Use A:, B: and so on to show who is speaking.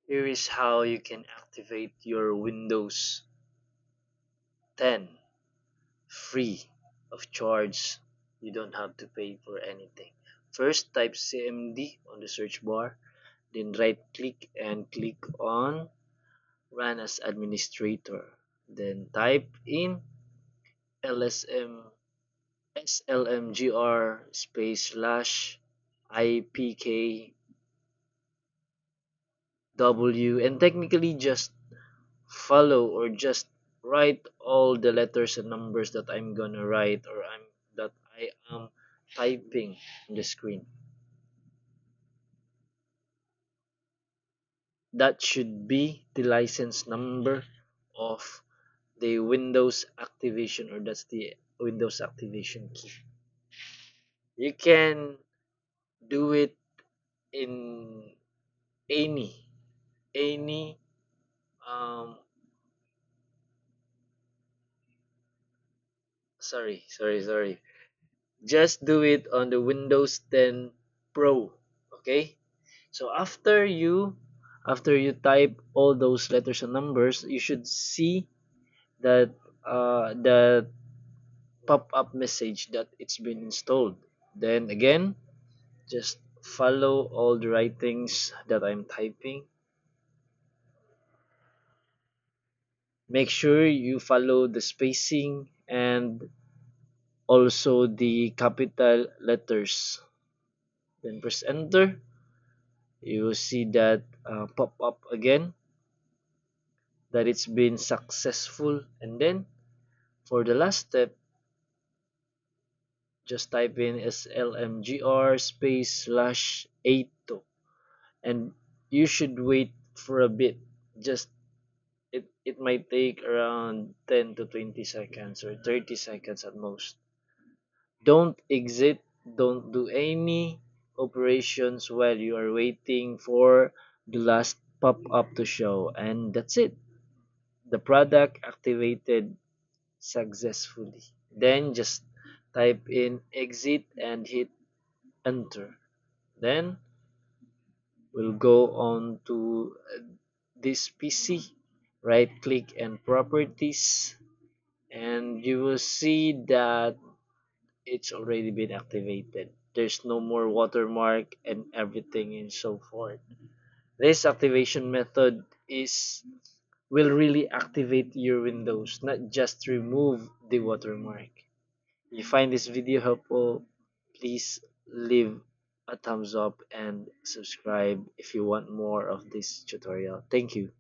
A: Here is how you can activate your Windows 10 free of charge. You don't have to pay for anything. First, type CMD on the search bar, then right click and click on Run as Administrator. Then type in LSM SLMGR space slash IPKW, and technically just follow or just write all the letters and numbers that I'm gonna write or I am typing on the screen. That should be the license number of the Windows activation, or that's the Windows activation key. You can do it in any any um sorry, just do it on the Windows 10 Pro. Okay, so after you type all those letters and numbers, you should see that the pop-up message that it's been installed. Then again, just follow all the writings that I'm typing. Make sure you follow the spacing and also the capital letters. Then press enter. You will see that pop up again that it's been successful. And then for the last step, just type in slmgr space slash 82, and you should wait for a bit. Just it might take around 10 to 20 seconds or 30 seconds at most. Don't exit, don't do any operations while you are waiting for the last pop up to show, and that's it. The product activated successfully. Then just type in exit and hit enter. Then we'll go on to this PC, right click and properties, and you will see that it's already been activated. There's no more watermark and everything and so forth. This activation method is will really activate your Windows, not just remove the watermark. If you find this video helpful, please leave a thumbs up and subscribe if you want more of this tutorial. Thank you.